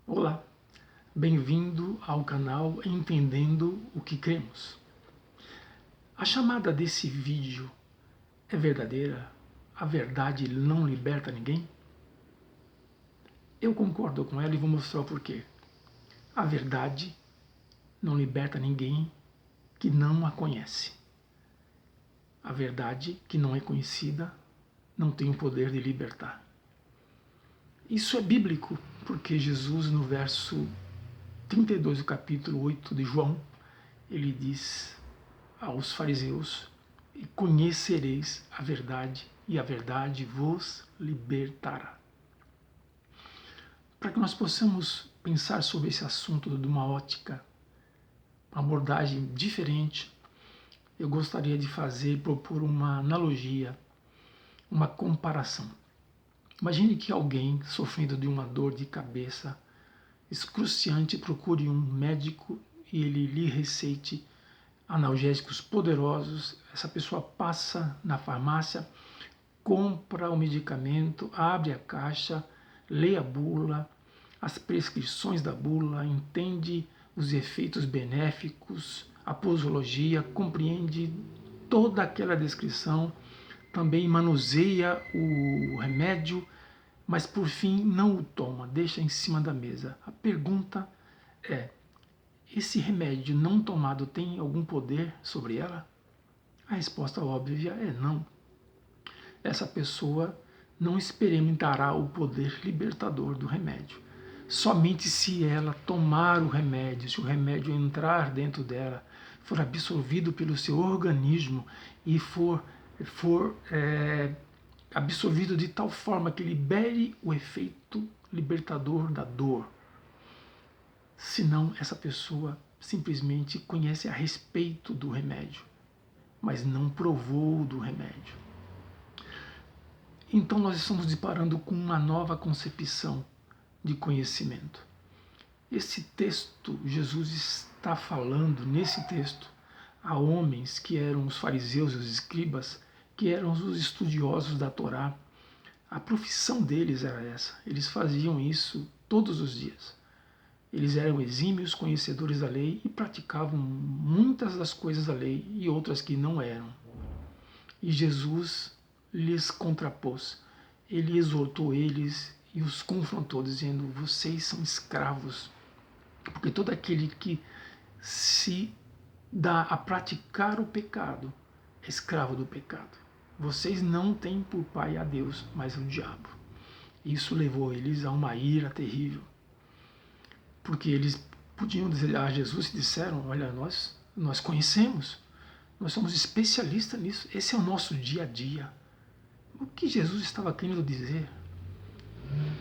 Olá, bem-vindo ao canal Entendendo o que Cremos. A chamada desse vídeo é verdadeira? A verdade não liberta ninguém? Eu concordo com ela e vou mostrar o porquê. A verdade não liberta ninguém que não a conhece. A verdade que não é conhecida não tem o poder de libertar. Isso é bíblico, porque Jesus, no verso 32 do capítulo 8 de João, ele diz aos fariseus: e conhecereis a verdade, e a verdade vos libertará. Para que nós possamos pensar sobre esse assunto de uma ótica, uma abordagem diferente, eu gostaria de propor uma analogia, uma comparação. Imagine que alguém sofrendo de uma dor de cabeça excruciante procure um médico e ele lhe receite analgésicos poderosos. Essa pessoa passa na farmácia, compra o medicamento, abre a caixa, lê a bula, as prescrições da bula, entende os efeitos benéficos, a posologia, compreende toda aquela descrição, também manuseia o remédio, mas por fim não o toma, deixa em cima da mesa. A pergunta é: esse remédio não tomado tem algum poder sobre ela? A resposta óbvia é não. Essa pessoa não experimentará o poder libertador do remédio. Somente se ela tomar o remédio, se o remédio entrar dentro dela, for absorvido pelo seu organismo e for absorvido de tal forma que libere o efeito libertador da dor. Senão, essa pessoa simplesmente conhece a respeito do remédio, mas não provou do remédio. Então nós estamos deparando com uma nova concepção de conhecimento. Esse texto, Jesus está falando nesse texto a homens que eram os fariseus e os escribas, que eram os estudiosos da Torá. A profissão deles era essa, eles faziam isso todos os dias. Eles eram exímios conhecedores da lei e praticavam muitas das coisas da lei e outras que não eram. E Jesus lhes contrapôs. Ele exortou eles e os confrontou, dizendo: vocês são escravos, porque todo aquele que se dá a praticar o pecado é escravo do pecado. Vocês não têm por pai a Deus, mas o diabo. Isso levou eles a uma ira terrível, porque eles podiam dizer a Jesus e disseram: olha, nós conhecemos, nós somos especialistas nisso, esse é o nosso dia a dia. O que Jesus estava querendo dizer?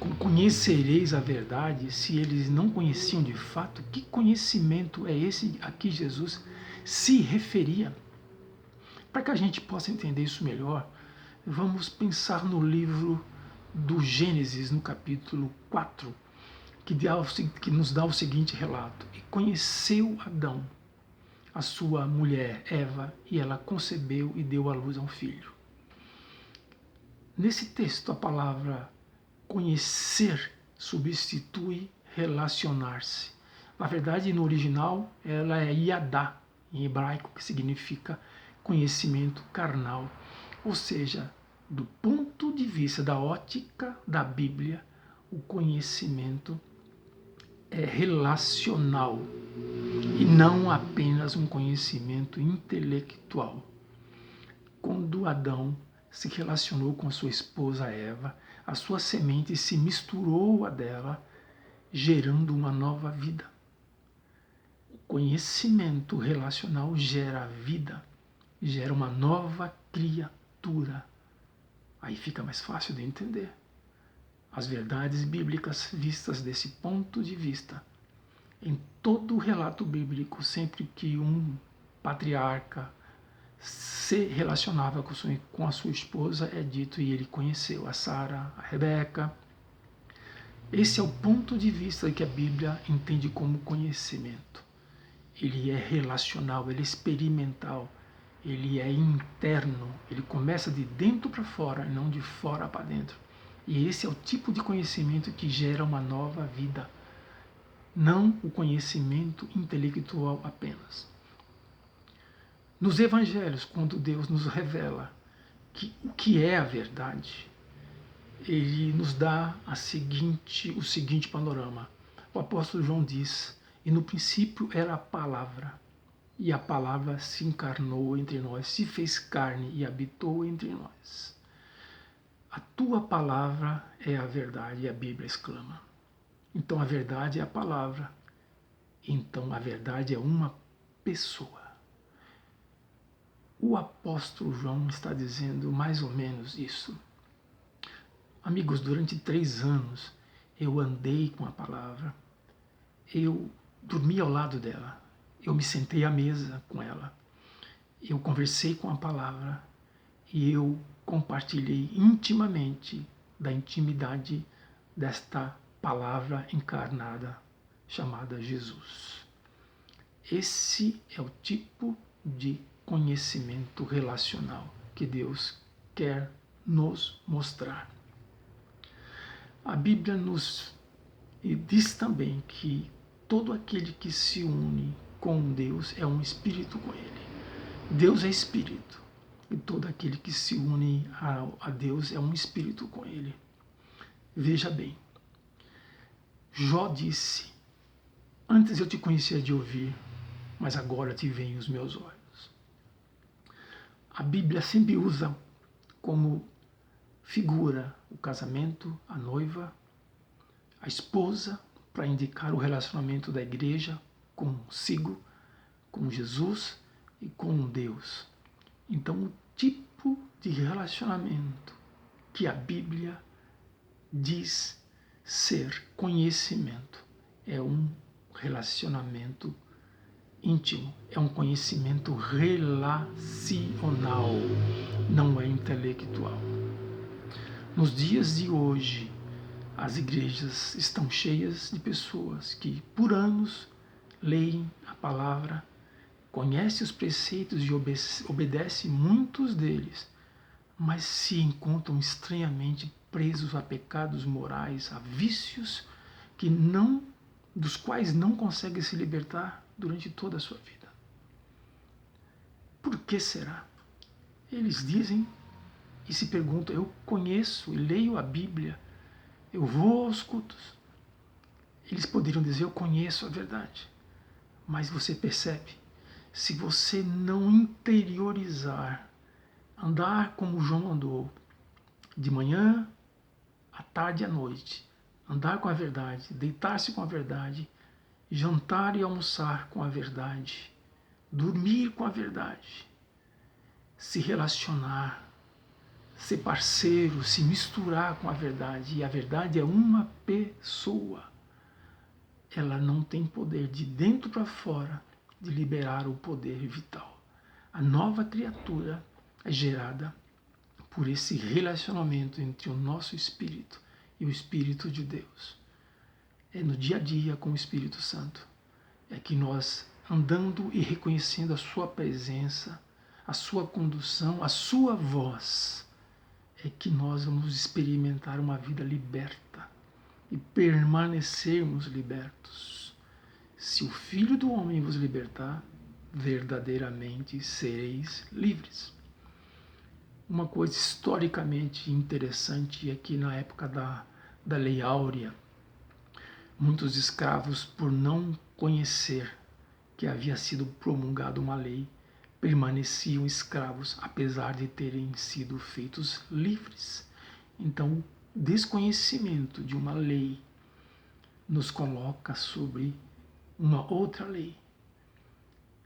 Como conhecereis a verdade, se eles não conheciam de fato, que conhecimento é esse a que Jesus se referia? Para que a gente possa entender isso melhor, vamos pensar no livro do Gênesis, no capítulo 4, que nos dá o seguinte relato: e conheceu Adão a sua mulher Eva, e ela concebeu e deu à luz a um filho. Nesse texto, a palavra conhecer substitui relacionar-se. Na verdade, no original, ela é yadá, em hebraico, que significa conhecimento carnal. Ou seja, do ponto de vista da ótica da Bíblia, o conhecimento é relacional e não apenas um conhecimento intelectual. Quando Adão se relacionou com a sua esposa Eva, a sua semente se misturou à dela, gerando uma nova vida. O conhecimento relacional gera vida, gera uma nova criatura. Aí fica mais fácil de entender. As verdades bíblicas vistas desse ponto de vista. Em todo o relato bíblico, sempre que um patriarca se relacionava com a sua esposa, é dito: e ele conheceu a Sara, a Rebeca. Esse é o ponto de vista que a Bíblia entende como conhecimento. Ele é relacional, ele é experimental, ele é interno, ele começa de dentro para fora, não de fora para dentro. E esse é o tipo de conhecimento que gera uma nova vida. não o conhecimento intelectual apenas. Nos evangelhos, quando Deus nos revela o que é a verdade, ele nos dá o seguinte panorama. O apóstolo João diz: e no princípio era a palavra, e a palavra se encarnou entre nós, se fez carne e habitou entre nós. A tua palavra é a verdade, a Bíblia exclama. Então a verdade é a palavra. Então a verdade é uma pessoa. O apóstolo João está dizendo mais ou menos isso. Amigos, durante 3 anos eu andei com a palavra, eu dormi ao lado dela, eu me sentei à mesa com ela, eu conversei com a palavra e eu compartilhei intimamente da intimidade desta palavra encarnada chamada Jesus. Esse é o tipo de conhecimento relacional que Deus quer nos mostrar. A Bíblia nos diz também que todo aquele que se une com Deus é um espírito com Ele. Deus é espírito e todo aquele que se une a Deus é um espírito com Ele. Veja bem, Jó disse: antes eu te conhecia de ouvir, mas agora te veem os meus olhos. A Bíblia sempre usa como figura o casamento, a noiva, a esposa, para indicar o relacionamento da igreja consigo, com Jesus e com Deus. Então, o tipo de relacionamento que a Bíblia diz ser conhecimento é um relacionamento íntimo, é um conhecimento relacional, não é intelectual. Nos dias de hoje, as igrejas estão cheias de pessoas que, por anos, leem a palavra, conhecem os preceitos e obedecem muitos deles, mas se encontram estranhamente presos a pecados morais, a vícios dos quais não conseguem se libertar durante toda a sua vida. Por que será? Eles dizem e se perguntam: eu conheço e leio a Bíblia, eu vou aos cultos. Eles poderiam dizer: eu conheço a verdade. Mas você percebe, se você não interiorizar, andar como João andou, de manhã, à tarde e à noite, andar com a verdade, deitar-se com a verdade, jantar e almoçar com a verdade, dormir com a verdade, se relacionar, ser parceiro, se misturar com a verdade. E a verdade é uma pessoa. Ela não tem poder de dentro para fora de liberar o poder vital. A nova criatura é gerada por esse relacionamento entre o nosso espírito e o Espírito de Deus. É no dia a dia com o Espírito Santo. É que nós, andando e reconhecendo a sua presença, a sua condução, a sua voz, é que nós vamos experimentar uma vida liberta e permanecermos libertos. Se o Filho do Homem vos libertar, verdadeiramente sereis livres. Uma coisa historicamente interessante é que na época da Lei Áurea, muitos escravos, por não conhecer que havia sido promulgada uma lei, permaneciam escravos, apesar de terem sido feitos livres. Então, o desconhecimento de uma lei nos coloca sobre uma outra lei.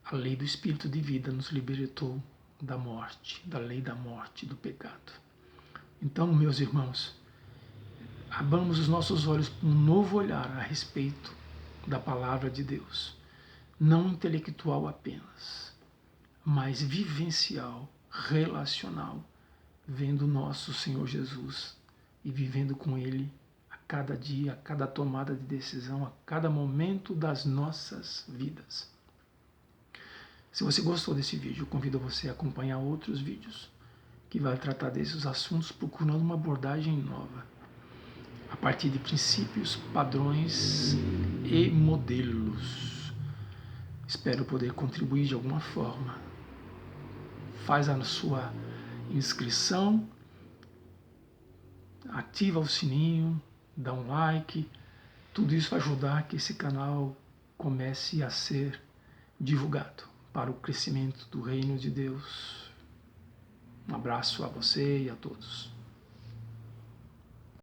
A lei do Espírito de vida nos libertou da morte, da lei da morte, do pecado. Então, meus irmãos, abramos os nossos olhos para um novo olhar a respeito da palavra de Deus. Não intelectual apenas, mas vivencial, relacional, vendo nosso Senhor Jesus e vivendo com Ele a cada dia, a cada tomada de decisão, a cada momento das nossas vidas. Se você gostou desse vídeo, eu convido você a acompanhar outros vídeos que vai tratar desses assuntos, procurando uma abordagem nova, a partir de princípios, padrões e modelos. Espero poder contribuir de alguma forma. Faz a sua inscrição, ativa o sininho, dá um like. Tudo isso vai ajudar que esse canal comece a ser divulgado para o crescimento do reino de Deus. Um abraço a você e a todos.